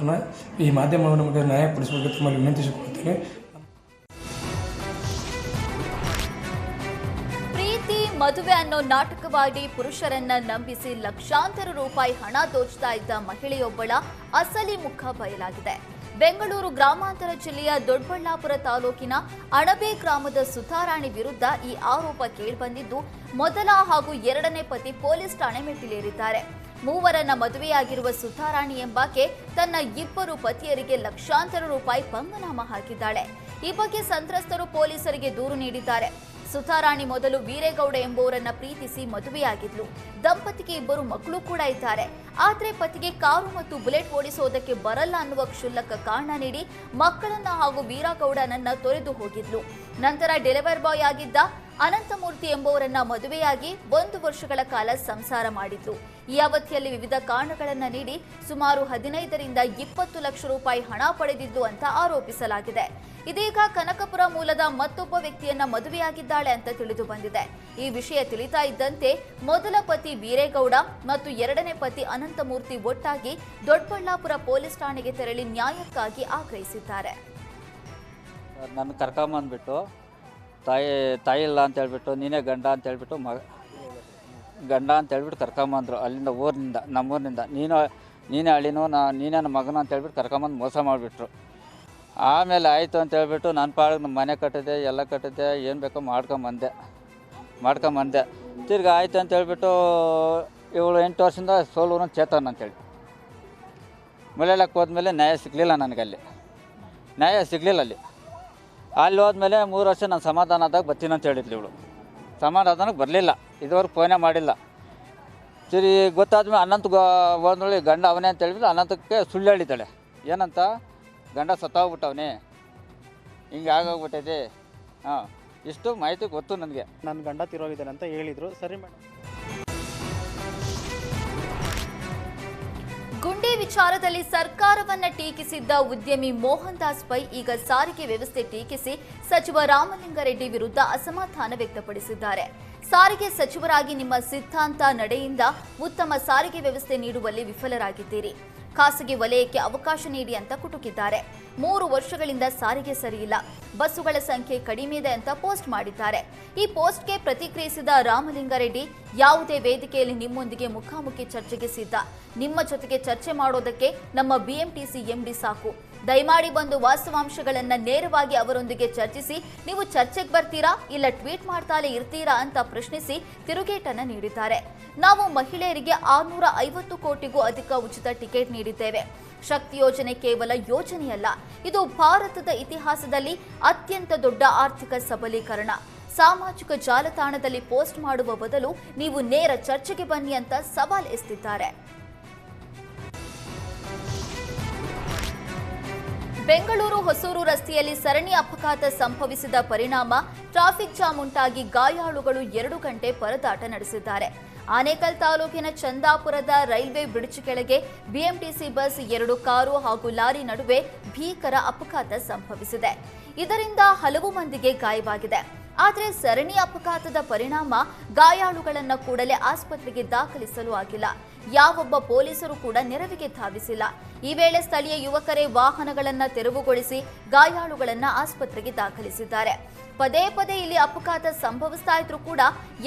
ಕಾರಣ ಈ ಮಾಧ್ಯಮವು ನಮಗೆ ನ್ಯಾಯ ಕೊಡಿಸಬೇಕು ತಮ್ಮಲ್ಲಿ ವಿನಂತಿಸಿಕೊಳ್ಳುತ್ತೇನೆ. ಪ್ರೀತಿ ಮದುವೆ ಅನ್ನೋ ನಾಟಕವಾಡಿ ಪುರುಷರನ್ನ ನಂಬಿಸಿ ಲಕ್ಷಾಂತರ ರೂಪಾಯಿ ಹಣ ದೋಚ್ತಾ ಇದ್ದ ಮಹಿಳೆಯೊಬ್ಬಳ ಅಸಲಿ ಮುಖ ಬಯಲಾಗಿದೆ. ಬೆಂಗಳೂರು ಗ್ರಾಮಾಂತರ ಜಿಲ್ಲೆಯ ದೊಡ್ಡಬಳ್ಳಾಪುರ ತಾಲೂಕಿನ ಅಣಬೆ ಗ್ರಾಮದ ಸುಧಾರಾಣಿ ವಿರುದ್ಧ ಈ ಆರೋಪ ಕೇಳಿಬಂದಿದ್ದು, ಮೊದಲ ಹಾಗೂ ಎರಡನೇ ಪತಿ ಪೊಲೀಸ್ ಠಾಣೆ ಮೆಟ್ಟಿಲೇರಿದ್ದಾರೆ. ಮೂವರನ್ನ ಮದುವೆಯಾಗಿರುವ ಸುಧಾರಾಣಿ ಎಂಬಾಕೆ ತನ್ನ ಇಬ್ಬರು ಪತಿಯರಿಗೆ ಲಕ್ಷಾಂತರ ರೂಪಾಯಿ ಪಂಗನಾಮ ಹಾಕಿದ್ದಾಳೆ. ಈ ಬಗ್ಗೆ ಸಂತ್ರಸ್ತರು ಪೊಲೀಸರಿಗೆ ದೂರು ನೀಡಿದ್ದಾರೆ. ಸುಧಾರಾಣಿ ಮೊದಲು ವೀರೇಗೌಡ ಎಂಬುವರನ್ನ ಪ್ರೀತಿಸಿ ಮದುವೆಯಾಗಿದ್ಲು. ದಂಪತಿಗೆ ಇಬ್ಬರು ಮಕ್ಕಳು ಕೂಡ ಇದ್ದಾರೆ. ಆದರೆ ಪತಿಗೆ ಕಾರು ಮತ್ತು ಬುಲೆಟ್ ಓಡಿಸೋದಕ್ಕೆ ಬರಲ್ಲ ಅನ್ನುವ ಕ್ಷುಲ್ಲಕ ಕಾರಣ ನೀಡಿ ಮಕ್ಕಳನ್ನ ಹಾಗೂ ವೀರಗೌಡನನ್ನ ತೊರೆದು ಹೋಗಿದ್ಲು. ನಂತರ ಡೆಲಿವರಿ ಬಾಯ್ ಆಗಿದ್ದ ಅನಂತಮೂರ್ತಿ ಎಂಬುವರನ್ನ ಮದುವೆಯಾಗಿ 1 ವರ್ಷಗಳ ಕಾಲ ಸಂಸಾರ ಮಾಡಿದ್ಲು. ಈ ಅವಧಿಯಲ್ಲಿ ವಿವಿಧ ಕಾರಣಗಳನ್ನ ನೀಡಿ ಸುಮಾರು 15 ರಿಂದ 20 ಲಕ್ಷ ರೂಪಾಯಿ ಹಣ ಪಡೆದಿದ್ದು ಅಂತ ಆರೋಪಿಸಲಾಗಿದೆ. ಇದೀಗ ಕನಕಪುರ ಮೂಲದ ಮತ್ತೊಬ್ಬ ವ್ಯಕ್ತಿಯನ್ನ ಮದುವೆಯಾಗಿದ್ದಾಳೆ ಅಂತ ತಿಳಿದು ಬಂದಿದೆ. ಈ ವಿಷಯ ತಿಳಿತಾ ಇದ್ದಂತೆ ಮೊದಲ ಪತಿ ವೀರೇಗೌಡ ಮತ್ತು ಎರಡನೇ ಪತಿ ಅನಂತಮೂರ್ತಿ ಒಟ್ಟಾಗಿ ದೊಡ್ಡಬಳ್ಳಾಪುರ ಪೊಲೀಸ್ ಠಾಣೆಗೆ ತೆರಳಿ ನ್ಯಾಯಕ್ಕಾಗಿ ಆಗ್ರಹಿಸಿದ್ದಾರೆ. ನನ್ನ ಕರ್ಕೊಂಬಂದ್ಬಿಟ್ಟು ತಾಯಿ ಇಲ್ಲ ಅಂತ ಹೇಳ್ಬಿಟ್ಟು ನೀನೇ ಗಂಡ ಅಂತ ಹೇಳ್ಬಿಟ್ಟು ಗಂಡ ಅಂತ ಹೇಳ್ಬಿಟ್ಟು ಕರ್ಕೊಂಬಂದ್ರು. ಅಲ್ಲಿಂದ ಊರಿನಿಂದ ನಮ್ಮೂರಿನಿಂದ ನೀನೇ ಅಳಿನೋ ನೀನೇ ನನ್ನ ಮಗನ ಅಂತ ಹೇಳ್ಬಿಟ್ಟು ಕರ್ಕೊಂಬಂದು ಮೋಸ ಮಾಡಿಬಿಟ್ರು. ಆಮೇಲೆ ಆಯಿತು ಅಂತ ಹೇಳ್ಬಿಟ್ಟು ನನ್ನ ಪಾಡಿಗೆ ನಮ್ಮ ಮನೆ ಕಟ್ಟಿದೆ, ಎಲ್ಲ ಕಟ್ಟಿದೆ, ಏನು ಬೇಕೋ ಮಾಡ್ಕೊಂಬಂದೆ. ತಿರ್ಗಿ ಆಯಿತು ಅಂತ ಹೇಳ್ಬಿಟ್ಟು ಇವಳು 8 ವರ್ಷದಿಂದ ಸೋಲೂರು ಚೇತನ್ ಅಂತೇಳಿ ಮಲೆಯಾಳಕ್ಕೆ ಹೋದ್ಮೇಲೆ ನ್ಯಾಯ ಸಿಗಲಿಲ್ಲ ನನಗಲ್ಲಿ. ಅಲ್ಲಿ ಹೋದ್ಮೇಲೆ 3 ವರ್ಷ ನಾನು ಸಮಾಧಾನದಾಗ ಬರ್ತೀನಿ ಅಂತ ಹೇಳಿದ್ಲು ಇವಳು. ಸಮಾಧಾನಕ್ಕೆ ಬರಲಿಲ್ಲ, ಇದುವರೆಗೆ ಫೋನೇ ಮಾಡಿಲ್ಲ. ಸರಿ ಗೊತ್ತಾದ್ಮೇಲೆ ಅನಂತ ಹೋದ್ಮೇಲೆ ಗಂಡ ಅವನೇ ಅಂತ ಹೇಳಿಬಿಟ್ಟು ಅನಂತಕ್ಕೆ ಸುಳ್ಳು ಹೇಳಿದ್ದಾಳೆ. ಏನಂತ, ಗಂಡ ಸತ್ತೋಗ್ಬಿಟ್ಟವನೇ, ಹಿಂಗೆ ಆಗೋಗ್ಬಿಟ್ಟಿದೆ. ಇಷ್ಟು ಮಾಹಿತಿ ಗೊತ್ತು ನನಗೆ. ನನ್ನ ಗಂಡ ತಿರೋಗಿದ್ದಾನೆ ಅಂತ ಹೇಳಿದರು. ಸರಿ ಮೇಡಮ್. ಗುಂಡಿ ವಿಚಾರದಲ್ಲಿ ಸರ್ಕಾರವನ್ನ ಟೀಕಿಸಿದ್ದ ಉದ್ಯಮಿ ಮೋಹನ್ ದಾಸ್ ಪೈ ಈಗ ಸಾರಿಗೆ ವ್ಯವಸ್ಥೆ ಟೀಕಿಸಿ ಸಚಿವ ರಾಮಲಿಂಗಾರೆಡ್ಡಿ ವಿರುದ್ಧ ಅಸಮಾಧಾನ ವ್ಯಕ್ತಪಡಿಸಿದ್ದಾರೆ. ಸಾರಿಗೆ ಸಚಿವರಾಗಿ ನಿಮ್ಮ ಸಿದ್ಧಾಂತ ನಡೆಯಿಂದ ಉತ್ತಮ ಸಾರಿಗೆ ವ್ಯವಸ್ಥೆ ನೀಡುವಲ್ಲಿ ವಿಫಲರಾಗಿದ್ದೀರಿ. ಖಾಸಗಿ ವಲಯಕ್ಕೆ ಅವಕಾಶ ನೀಡಿ ಅಂತ ಕುಟುಕಿದ್ದಾರೆ. 3 ವರ್ಷಗಳಿಂದ ಸಾರಿಗೆ ಸರಿಯಿಲ್ಲ, ಬಸ್ಸುಗಳ ಸಂಖ್ಯೆ ಕಡಿಮೆ ಇದೆ ಅಂತ ಪೋಸ್ಟ್ ಮಾಡಿದ್ದಾರೆ. ಈ ಪೋಸ್ಟ್ಗೆ ಪ್ರತಿಕ್ರಿಯಿಸಿದ ರಾಮಲಿಂಗಾರೆಡ್ಡಿ, ಯಾವುದೇ ವೇದಿಕೆಯಲ್ಲಿ ನಿಮ್ಮೊಂದಿಗೆ ಮುಖಾಮುಖಿ ಚರ್ಚೆಗೆ ಸಿದ್ಧ. ನಿಮ್ಮ ಜೊತೆಗೆ ಚರ್ಚೆ ಮಾಡೋದಕ್ಕೆ ನಮ್ಮ ಬಿಎಂಟಿಸಿ ಎಂಡಿ ಸಾಕು. ದಯಮಾಡಿ ಬಂದು ವಾಸ್ತವಾಂಶಗಳನ್ನ ನೇರವಾಗಿ ಅವರೊಂದಿಗೆ ಚರ್ಚಿಸಿ. ನೀವು ಚರ್ಚೆಗೆ ಬರ್ತೀರಾ ಇಲ್ಲ ಟ್ವೀಟ್ ಮಾಡ್ತಾಲೇ ಇರ್ತೀರಾ ಅಂತ ಪ್ರಶ್ನಿಸಿ ತಿರುಗೇಟನ್ನ ನೀಡಿದ್ದಾರೆ. ನಾವು ಮಹಿಳೆಯರಿಗೆ 650 ಕೋಟಿಗೂ ಅಧಿಕ ಉಚಿತ ಟಿಕೆಟ್ ನೀಡಿದ್ದೇವೆ. ಶಕ್ತಿ ಯೋಜನೆ ಕೇವಲ ಯೋಜನೆಯಲ್ಲ, ಇದು ಭಾರತದ ಇತಿಹಾಸದಲ್ಲಿ ಅತ್ಯಂತ ದೊಡ್ಡ ಆರ್ಥಿಕ ಸಬಲೀಕರಣ. ಸಾಮಾಜಿಕ ಜಾಲತಾಣದಲ್ಲಿ ಪೋಸ್ಟ್ ಮಾಡುವ ಬದಲು ನೀವು ನೇರ ಚರ್ಚೆಗೆ ಬನ್ನಿ ಅಂತ ಸವಾಲ್ ಎಸೆದಿದ್ದಾರೆ. ಬೆಂಗಳೂರು ಹೊಸೂರು ರಸ್ತೆಯಲ್ಲಿ ಸರಣಿ ಅಪಘಾತ ಸಂಭವಿಸಿದ ಪರಿಣಾಮ ಟ್ರಾಫಿಕ್ ಜಾಮ್ ಉಂಟಾಗಿ ಗಾಯಾಳುಗಳು 2 ಗಂಟೆ ಪರದಾಟ ನಡೆಸಿದ್ದಾರೆ. ಆನೇಕಲ್ ತಾಲೂಕಿನ ಚಂದಾಪುರದ ರೈಲ್ವೆ ಬ್ರಿಡ್ಜ್ ಕೆಳಗೆ ಬಿಎಂಟಿಸಿ ಬಸ್ 2 ಕಾರು ಹಾಗೂ ಲಾರಿ ನಡುವೆ ಭೀಕರ ಅಪಘಾತ ಸಂಭವಿಸಿದೆ. ಇದರಿಂದ ಹಲವು ಮಂದಿಗೆ ಗಾಯವಾಗಿದೆ. ಆದರೆ ಸರಣಿ ಅಪಘಾತದ ಪರಿಣಾಮ ಗಾಯಾಳುಗಳನ್ನು ಕೂಡಲೇ ಆಸ್ಪತ್ರೆಗೆ ದಾಖಲಿಸಲು ಆಗಿಲ್ಲ. ಯಾವೊಬ್ಬ ಪೊಲೀಸರು ಕೂಡ ನೆರವಿಗೆ ಧಾವಿಸಿಲ್ಲ. ಈ ವೇಳೆ ಸ್ಥಳೀಯ ಯುವಕರೇ ವಾಹನಗಳನ್ನು ತೆರವುಗೊಳಿಸಿ ಗಾಯಾಳುಗಳನ್ನು ಆಸ್ಪತ್ರೆಗೆ ದಾಖಲಿಸಿದ್ದಾರೆ. ಪದೇ ಪದೇ ಇಲ್ಲಿ ಅಪಘಾತ ಸಂಭವಿಸ್ತಾ ಇದ್ರೂ ಕೂಡ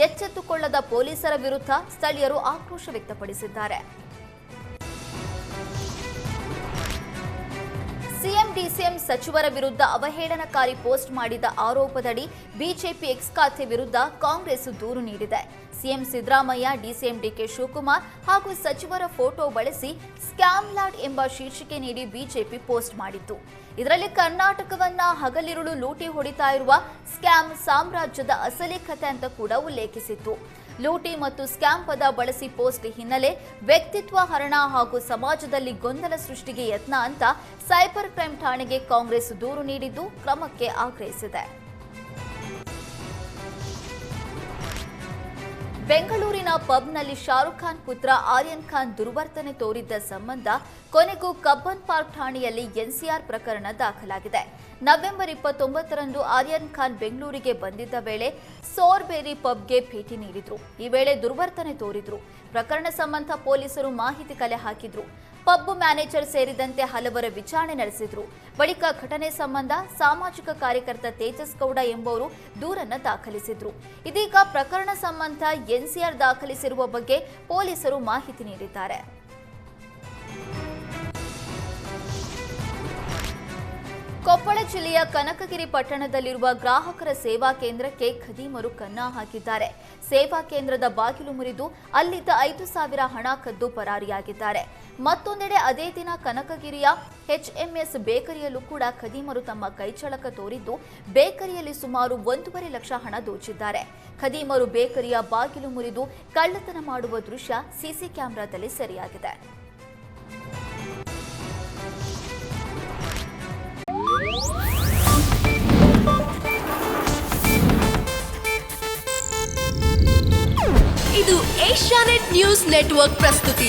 ಎಚ್ಚೆತ್ತುಕೊಳ್ಳದ ಪೊಲೀಸರ ವಿರುದ್ಧ ಸ್ಥಳೀಯರು ಆಕ್ರೋಶ ವ್ಯಕ್ತಪಡಿಸಿದ್ದಾರೆ. ಸಿಎಂ ಡಿಸಿಎಂ ಸಚಿವರ ವಿರುದ್ಧ ಅವಹೇಳನಕಾರಿ ಪೋಸ್ಟ್ ಮಾಡಿದ ಆರೋಪದಡಿ ಬಿಜೆಪಿ ಎಕ್ಸ್ ಖಾತೆ ವಿರುದ್ಧ ಕಾಂಗ್ರೆಸ್ ದೂರು ನೀಡಿದೆ. CM Siddaramaiah, DCM D K Shivakumar ಹಾಗೂ ಸಚಿವರ ಫೋಟೋ ಬಳಸಿ ಸ್ಕ್ಯಾಮ್ ಲಾರ್ಡ್ ಎಂಬ ಶೀರ್ಷಿಕೆ ನೀಡಿ ಬಿಜೆಪಿ ಪೋಸ್ಟ್ ಮಾಡಿತ್ತು. ಇದರಲ್ಲಿ ಕರ್ನಾಟಕವನ್ನ ಹಗಲಿರುಳು ಲೂಟಿ ಹೊಡಿತಾ ಇರುವ ಸ್ಕ್ಯಾಮ್ ಸಾಮ್ರಾಜ್ಯದ ಅಸಲಿ ಕಥೆ ಅಂತ ಕೂಡ ಉಲ್ಲೇಖಿಸಿತ್ತು. ಲೂಟಿ ಮತ್ತು ಸ್ಕ್ಯಾಮ್ ಪದ ಬಳಸಿ ಪೋಸ್ಟ್ ಹಿನ್ನೆಲೆ ವ್ಯಕ್ತಿತ್ವ ಹರಣ ಹಾಗೂ ಸಮಾಜದಲ್ಲಿ ಗೊಂದಲ ಸೃಷ್ಟಿಗೆ ಯತ್ನ ಅಂತ ಸೈಬರ್ ಕ್ರೈಂ ಠಾಣೆಗೆ ಕಾಂಗ್ರೆಸ್ ದೂರು ನೀಡಿದ್ದು ಕ್ರಮಕ್ಕೆ ಆಗ್ರಹಿಸಿದೆ. ಬೆಂಗಳೂರಿನ ಪಬ್ನಲ್ಲಿ ಶಾರುಖ್ ಖಾನ್ ಪುತ್ರ ಆರ್ಯನ್ ಖಾನ್ ದುರ್ವರ್ತನೆ ತೋರಿದ್ದ ಸಂಬಂಧ ಕೊನೆಗೂ ಕಬ್ಬನ್ ಪಾರ್ಕ್ ಠಾಣೆಯಲ್ಲಿ ಎನ್ಸಿಆರ್ ಪ್ರಕರಣ ದಾಖಲಾಗಿದೆ. ನವೆಂಬರ್ 29ರಂದು ಆರ್ಯನ್ ಖಾನ್ ಬೆಂಗಳೂರಿಗೆ ಬಂದಿದ್ದ ವೇಳೆ ಸೋರ್ಬೇರಿ ಪಬ್ಗೆ ಭೇಟಿ ನೀಡಿದ್ರು. ಈ ವೇಳೆ ದುರ್ವರ್ತನೆ ತೋರಿದ್ರು. ಪ್ರಕರಣ ಸಂಬಂಧ ಪೊಲೀಸರು ಮಾಹಿತಿ ಕಲೆ ಹಾಕಿದ್ರು. ಪಬ್ ಮ್ಯಾನೇಜರ್ ಸೇರಿದಂತೆ ಹಲವರ ವಿಚಾರಣೆ ನಡೆಸಿದ್ರು. ಬಳಿಕ ಘಟನೆ ಸಂಬಂಧ ಸಾಮಾಜಿಕ ಕಾರ್ಯಕರ್ತ ತೇಜಸ್ ಗೌಡ ಎಂಬುವರು ದೂರನ್ನ ದಾಖಲಿಸಿದ್ರು. ಇದೀಗ ಪ್ರಕರಣ ಸಂಬಂಧ ಎನ್ಸಿಆರ್ ದಾಖಲಿಸಿರುವ ಬಗ್ಗೆ ಪೊಲೀಸರು ಮಾಹಿತಿ ನೀಡಿದ್ದಾರೆ. ಕೊಪ್ಪಳ ಜಿಲ್ಲೆಯ ಕನಕಗಿರಿ ಪಟ್ಟಣದಲ್ಲಿರುವ ಗ್ರಾಹಕರ ಸೇವಾ ಕೇಂದ್ರಕ್ಕೆ ಖದೀಮರು ಕನ್ನ ಹಾಕಿದ್ದಾರೆ. ಸೇವಾ ಕೇಂದ್ರದ ಬಾಗಿಲು ಮುರಿದು ಅಲ್ಲಿದ್ದ 5,000 ಹಣ ಕದ್ದು ಪರಾರಿಯಾಗಿದ್ದಾರೆ. ಮತ್ತೊಂದೆಡೆ ಅದೇ ದಿನ ಕನಕಗಿರಿಯ HMS ಬೇಕರಿಯಲ್ಲೂ ಕೂಡ ಖದೀಮರು ತಮ್ಮ ಕೈಚಳಕ ತೋರಿದ್ದು ಬೇಕರಿಯಲ್ಲಿ ಸುಮಾರು 1.5 ಲಕ್ಷ ಹಣ ದೋಚಿದ್ದಾರೆ. ಖದೀಮರು ಬೇಕರಿಯ ಬಾಗಿಲು ಮುರಿದು ಕಳ್ಳತನ ಮಾಡುವ ದೃಶ್ಯ ಸಿಸಿ ಕ್ಯಾಮೆರಾದಲ್ಲಿ ಸೆರೆಯಾಗಿದೆ. ಇದು ಏಷ್ಯಾನೆಟ್ ನ್ಯೂಸ್ ನೆಟ್ವರ್ಕ್ ಪ್ರಸ್ತುತಿ.